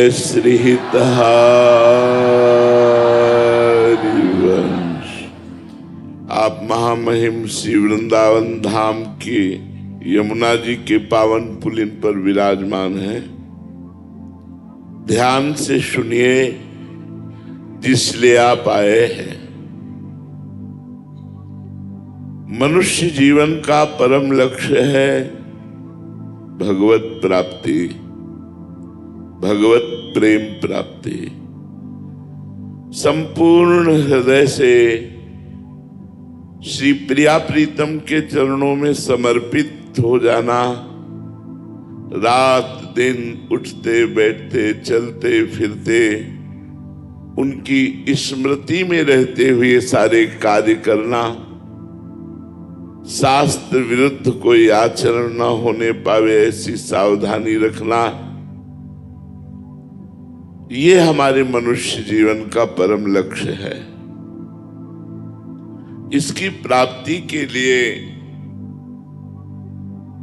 जय श्री हरिवंश। आप महामहिम श्री वृंदावन धाम के यमुना जी के पावन पुलिन पर विराजमान हैं। ध्यान से सुनिए जिसलिए आप आए हैं। मनुष्य जीवन का परम लक्ष्य है भगवत प्राप्ति, भगवत प्रेम प्राप्ति। संपूर्ण हृदय से श्री प्रिया प्रीतम के चरणों में समर्पित हो जाना, रात दिन उठते बैठते चलते फिरते उनकी स्मृति में रहते हुए सारे कार्य करना, शास्त्र विरुद्ध कोई आचरण न होने पावे ऐसी सावधानी रखना, ये हमारे मनुष्य जीवन का परम लक्ष्य है। इसकी प्राप्ति के लिए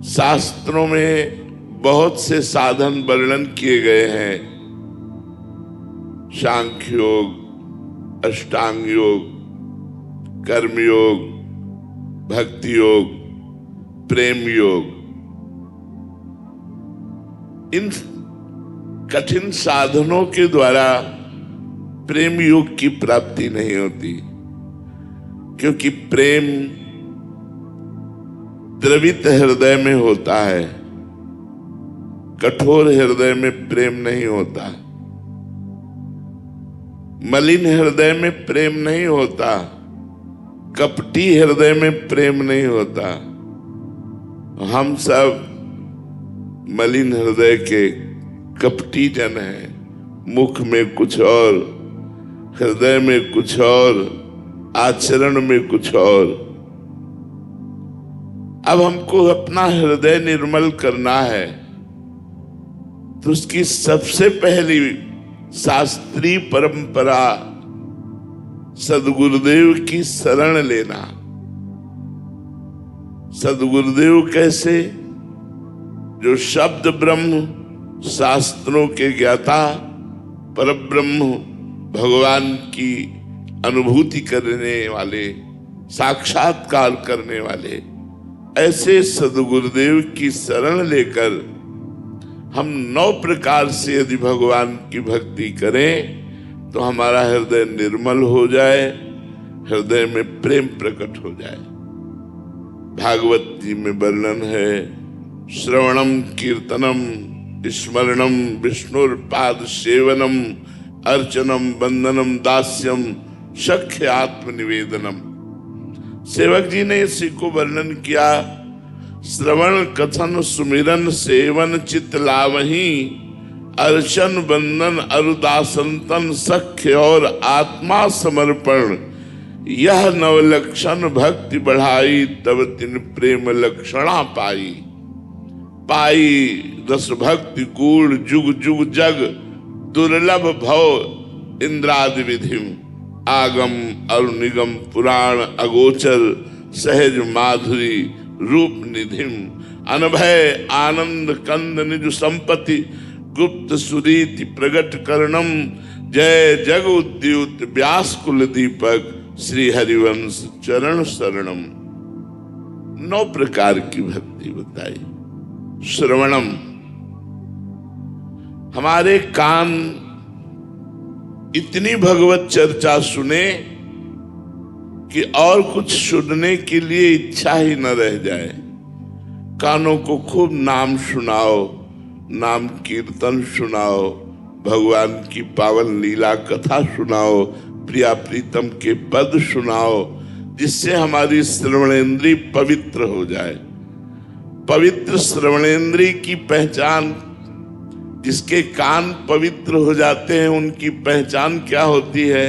शास्त्रों में बहुत से साधन वर्णन किए गए हैं। सांख्य योग, अष्टांग योग, कर्म योग, भक्ति योग, प्रेम योग। इन कठिन साधनों के द्वारा प्रेम योग की प्राप्ति नहीं होती, क्योंकि प्रेम द्रवित हृदय में होता है, कठोर हृदय में प्रेम नहीं होता, मलिन हृदय में प्रेम नहीं होता, कपटी हृदय में प्रेम नहीं होता। हम सब मलिन हृदय के कपटी जन हैं। मुख में कुछ और, हृदय में कुछ और, आचरण में कुछ और। अब हमको अपना हृदय निर्मल करना है, तो उसकी सबसे पहली शास्त्रीय परंपरा सद्गुरुदेव की शरण लेना। सद्गुरुदेव कैसे? जो शब्द ब्रह्म, शास्त्रों के ज्ञाता, परब्रह्म भगवान की अनुभूति करने वाले, साक्षात्कार करने वाले, ऐसे सद्गुरुदेव की शरण लेकर हम 9 प्रकार से यदि भगवान की भक्ति करें तो हमारा हृदय निर्मल हो जाए, हृदय में प्रेम प्रकट हो जाए। भागवत जी में वर्णन है, श्रवणम कीर्तनम स्मरणम विष्णुर्पाद सेवनम अर्चनम वंदनम दास्यम सख्य आत्मनिवेदनम। सेवक जी ने इसी को वर्णन किया। श्रवण कथन सुमिरन सेवन चित लावही, अर्चन वंदन अरुदासंतन सख्य और आत्मा समर्पण, यह नवलक्षण भक्ति बढ़ाई, तब तिन प्रेम लक्षणा पाई। पाई रस भक्ति कूड़ जुग जुग जग, दुर्लभ भव इंद्रादि विधिम, आगम अरुनिगम पुराण अगोचर, सहज माधुरी रूप निधिम, अनभय आनंद कंद निज संपत्ति, गुप्त सुरीति प्रगट करणम, जय जग उद्युत व्यास कुल दीपक, श्री हरिवंश चरण शरणम। 9 प्रकार की भक्ति बताई। श्रवणम, हमारे कान इतनी भगवत चर्चा सुने कि और कुछ सुनने के लिए इच्छा ही न रह जाए। कानों को खूब नाम सुनाओ, नाम कीर्तन सुनाओ, भगवान की पावन लीला कथा सुनाओ, प्रिया प्रीतम के पद सुनाओ, जिससे हमारी श्रवणेंद्रिय पवित्र हो जाए। पवित्र श्रवणेंद्रिय की पहचान, जिसके कान पवित्र हो जाते हैं उनकी पहचान क्या होती है?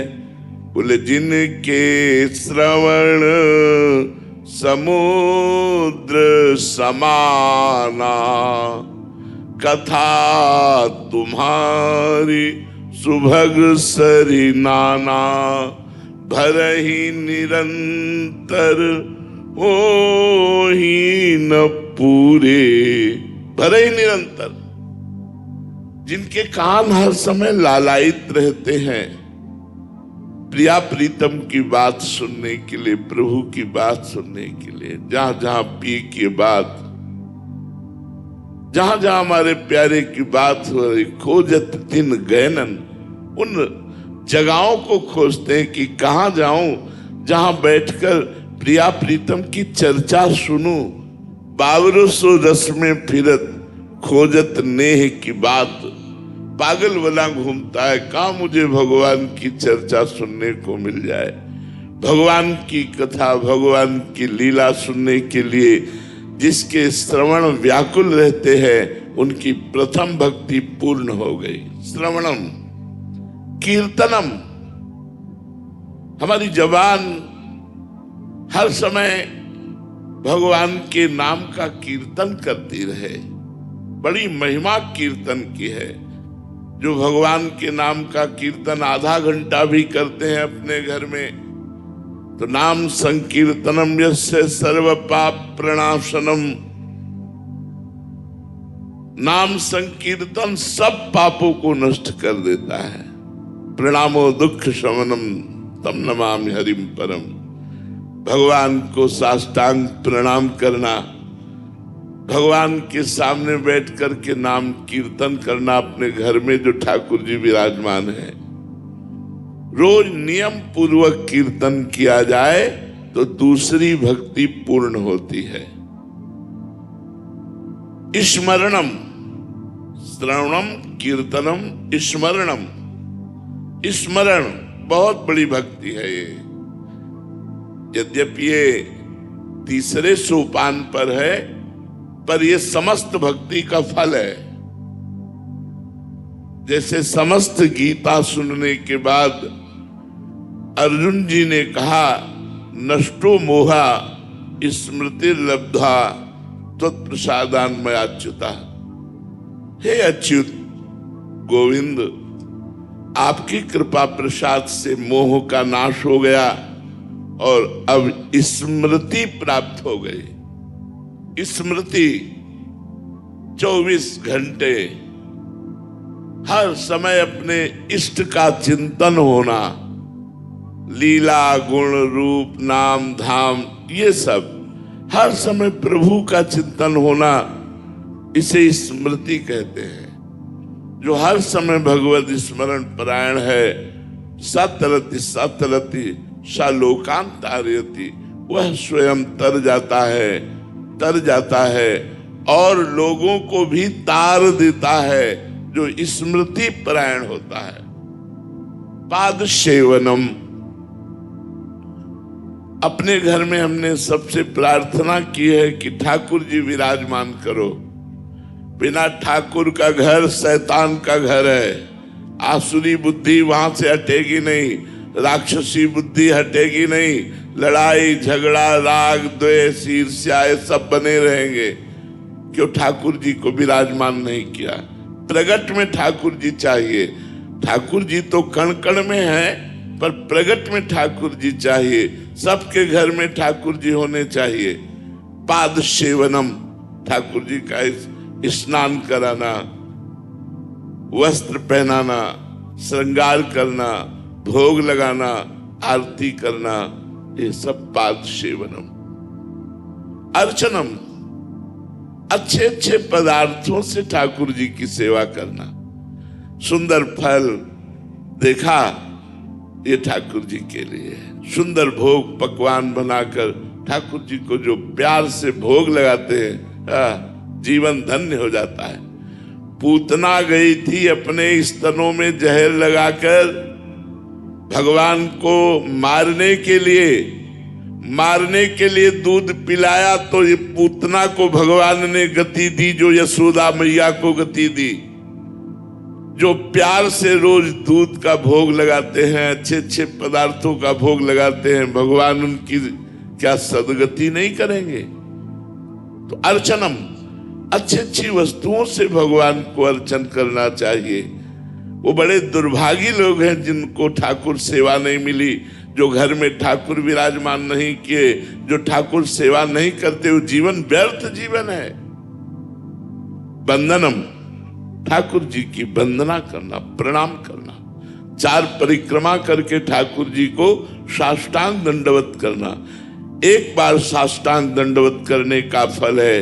बोले जिनके श्रवण समुद्र समाना, कथा तुम्हारी सुभग सरी नाना, भरहि निरंतर हो ही न पूरे। भरहि निरंतर, जिनके कान हर समय लालायित रहते हैं प्रिया प्रीतम की बात सुनने के लिए, प्रभु की बात सुनने के लिए। जहां जहां पिए की बात, जहां जहां हमारे प्यारे की बात हो रही, खोजत दिन गैनन, उन जगहों को खोजते हैं कि कहां जाऊं जहां बैठकर प्रिया प्रीतम की चर्चा सुनूं। बावरो सो रस में फिरत खोजत नेह की बात। पागल बना घूमता है, कहां मुझे भगवान की चर्चा सुनने को मिल जाए। भगवान की कथा, भगवान की लीला सुनने के लिए जिसके श्रवण व्याकुल रहते हैं उनकी प्रथम भक्ति पूर्ण हो गई। श्रवणम कीर्तनम, हमारी जबान हर समय भगवान के नाम का कीर्तन करती रहे। बड़ी महिमा कीर्तन की है। जो भगवान के नाम का कीर्तन आधा घंटा भी करते हैं अपने घर में, तो नाम संकीर्तनम यस्य सर्व पाप प्रणाशनम, नाम संकीर्तन सब पापों को नष्ट कर देता है। प्रणामो दुख शमनम तम नमामि हरिम परम। भगवान को साष्टांग प्रणाम करना, भगवान के सामने बैठ कर के नाम कीर्तन करना, अपने घर में जो ठाकुर जी विराजमान है, रोज नियम पूर्वक कीर्तन किया जाए तो दूसरी भक्ति पूर्ण होती है। स्मरणम, श्रवणम कीर्तनम स्मरणम, स्मरण बहुत बड़ी भक्ति है ये। यद्यपि ये तीसरे सोपान पर है, पर ये समस्त भक्ति का फल है। जैसे समस्त गीता सुनने के बाद अर्जुन जी ने कहा, नष्टो मोहा स्मृति लब्धा त्वत्प्रसादान मयाच्युता। हे अच्युत गोविंद, आपकी कृपा प्रसाद से मोह का नाश हो गया और अब स्मृति प्राप्त हो गई। स्मृति 24 घंटे हर समय अपने इष्ट का चिंतन होना, लीला गुण रूप नाम धाम ये सब हर समय प्रभु का चिंतन होना, इसे स्मृति कहते हैं। जो हर समय भगवत स्मरण परायण है, सतरति सतरति सालोकांतारयति, वह स्वयं तर जाता है और लोगों को भी तार देता है जो स्मृति परायण होता है। पाद सेवनम, अपने घर में हमने सबसे प्रार्थना की है कि ठाकुर जी विराजमान करो। बिना ठाकुर का घर शैतान का घर है। आसुरी बुद्धि वहां से हटेगी नहीं, राक्षसी बुद्धि हटेगी नहीं, लड़ाई झगड़ा राग द्वेष ईर्ष्या ये सब बने रहेंगे। क्यों? ठाकुर जी को विराजमान नहीं किया। प्रगट में ठाकुर जी चाहिए। ठाकुर जी तो कण कण में है, पर प्रगट में ठाकुर जी चाहिए। सबके घर में ठाकुर जी होने चाहिए। पाद सेवनम, ठाकुर जी का स्नान कराना, वस्त्र पहनाना, श्रृंगार करना, भोग लगाना, आरती करना, ये सब पाद सेवनम। अर्चनम, अच्छे अच्छे पदार्थों से ठाकुर जी की सेवा करना। सुंदर फल देखा, ये ठाकुर जी के लिए है। सुंदर भोग पकवान बनाकर ठाकुर जी को जो प्यार से भोग लगाते हैं, जीवन धन्य हो जाता है। पूतना गई थी अपने स्तनों में जहर लगाकर भगवान को मारने के लिए दूध पिलाया, तो ये पूतना को भगवान ने गति दी जो यशोदा मैया को गति दी। जो प्यार से रोज दूध का भोग लगाते हैं, अच्छे अच्छे पदार्थों का भोग लगाते हैं, भगवान उनकी क्या सदगति नहीं करेंगे? तो अर्चनम, अच्छी अच्छी वस्तुओं से भगवान को अर्चन करना चाहिए। वो बड़े दुर्भागी लोग हैं जिनको ठाकुर सेवा नहीं मिली, जो घर में ठाकुर विराजमान नहीं किए, जो ठाकुर सेवा नहीं करते, वो जीवन व्यर्थ जीवन है। बंधनम, ठाकुर जी की वंदना करना, प्रणाम करना, 4 परिक्रमा करके ठाकुर जी को साष्टांग दंडवत करना। एक बार साष्टांग दंडवत करने का फल है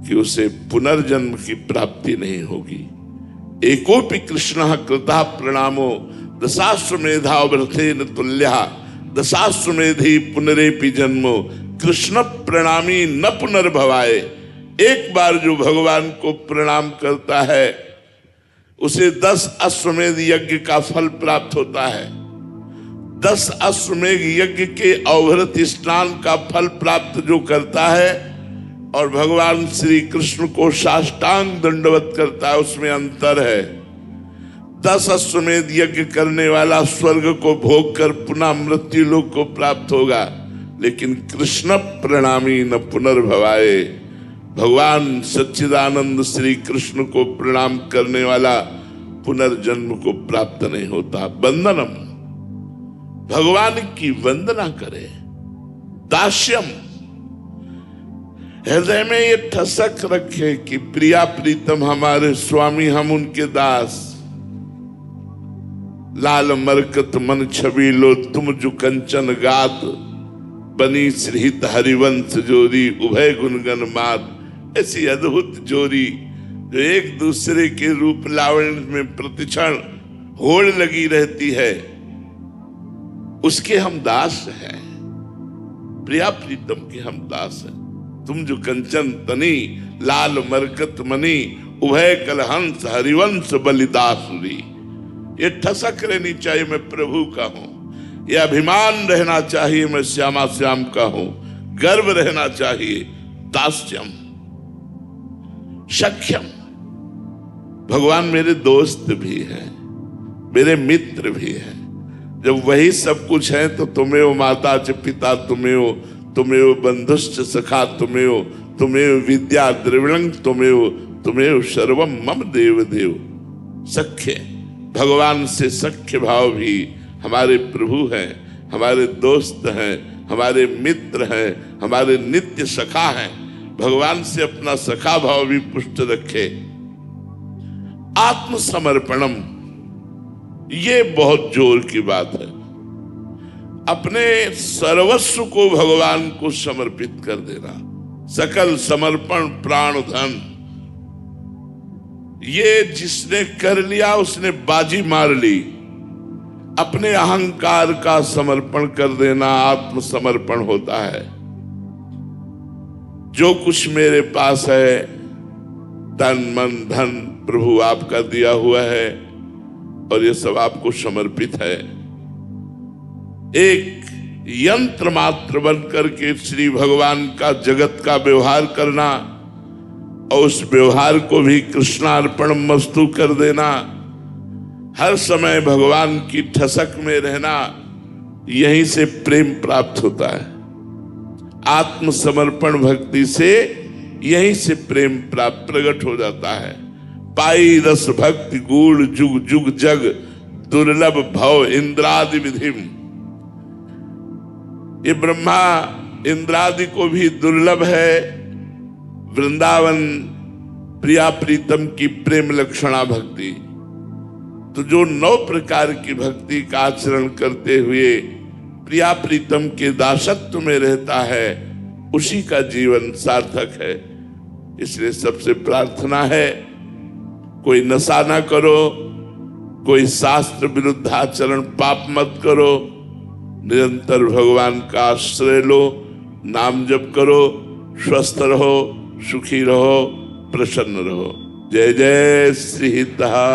कि उसे पुनर्जन्म की प्राप्ति नहीं होगी। एकोपि कृष्णः कृतः प्रणामो दशाश्वमेधा व्रतेन तुल्यः दशाश्वमेधि पुनरेपि जन्मो कृष्ण प्रणामी न पुनर्भवाए। एक बार जो भगवान को प्रणाम करता है उसे 10 अश्वमेध यज्ञ का फल प्राप्त होता है। 10 अश्वमेध यज्ञ के अवभृत स्नान का फल प्राप्त जो करता है और भगवान श्री कृष्ण को साष्टांग दंडवत करता है, उसमें अंतर है। 10 अश्वमेध यज्ञ करने वाला स्वर्ग को भोग कर पुनः मृत्यु लोक को प्राप्त होगा, लेकिन कृष्ण प्रणामी न पुनर्भवाए। भगवान सच्चिदानंद श्री कृष्ण को प्रणाम करने वाला पुनर्जन्म को प्राप्त नहीं होता। वंदनम, भगवान की वंदना करे। दास्यम, हृदय में ये ठसक रखे कि प्रिया प्रीतम हमारे स्वामी, हम उनके दास। लाल मरकत मन छबीलो तुम जो कंचन गात, बनी श्रीहित हरिवंश जोरी उभय गुणगन मात। ऐसी अद्भुत जोड़ी जो एक दूसरे के रूप लावण्य में प्रतिक्षण होड़ लगी रहती है, उसके हम दास हैं। प्रिया प्रीतम के हम दास हैं। तुम जो कंचन तनी लाल मरकत मनी उभय कलहंस हरिवंश बलिदासुरी। ये ठसक रहनी चाहिए मैं प्रभु का हूं, ये अभिमान रहना चाहिए मैं श्यामा श्याम का हूं, गर्व रहना चाहिए। दास्यम, सख्यम, भगवान मेरे दोस्त भी हैं, मेरे मित्र भी हैं। जब वही सब कुछ है तो तुम्हें माता च पिता, तुम्हें बंधुश्च सखा, तुम्हें विद्या द्रविणं, तुम्हें सर्वम मम देव देव। सख्य, भगवान से सख्य भाव भी हमारे प्रभु हैं, हमारे दोस्त हैं, हमारे मित्र हैं, हमारे नित्य सखा हैं। भगवान से अपना सखा भाव भी पुष्ट रखे। आत्मसमर्पणम, ये बहुत जोर की बात है। अपने सर्वस्व को भगवान को समर्पित कर देना, सकल समर्पण प्राण धन। ये जिसने कर लिया उसने बाजी मार ली। अपने अहंकार का समर्पण कर देना आत्मसमर्पण होता है। जो कुछ मेरे पास है, तन मन धन प्रभु आपका दिया हुआ है और ये सब आपको समर्पित है। एक यंत्र मात्र बन करके श्री भगवान का जगत का व्यवहार करना और उस व्यवहार को भी कृष्णार्पण मस्तु कर देना, हर समय भगवान की ठसक में रहना, यहीं से प्रेम प्राप्त होता है। आत्मसमर्पण भक्ति से यहीं से प्रेम प्राप्त प्रकट हो जाता है। पाई रस भक्ति गूढ़ जुग जुग जग, दुर्लभ भव इंद्रादि विधिम। ये ब्रह्मा इंद्रादि को भी दुर्लभ है। वृंदावन प्रिया प्रीतम की प्रेम लक्षणा भक्ति। तो जो 9 प्रकार की भक्ति का आचरण करते हुए प्रिया प्रीतम के दासत्व में रहता है, उसी का जीवन सार्थक है। इसलिए सबसे प्रार्थना है, कोई नशा ना करो, कोई शास्त्र विरुद्ध आचरण पाप मत करो, निरंतर भगवान का आश्रय लो, नाम जप करो, स्वस्थ रहो, सुखी रहो, प्रसन्न रहो। जय जय श्री हितहा।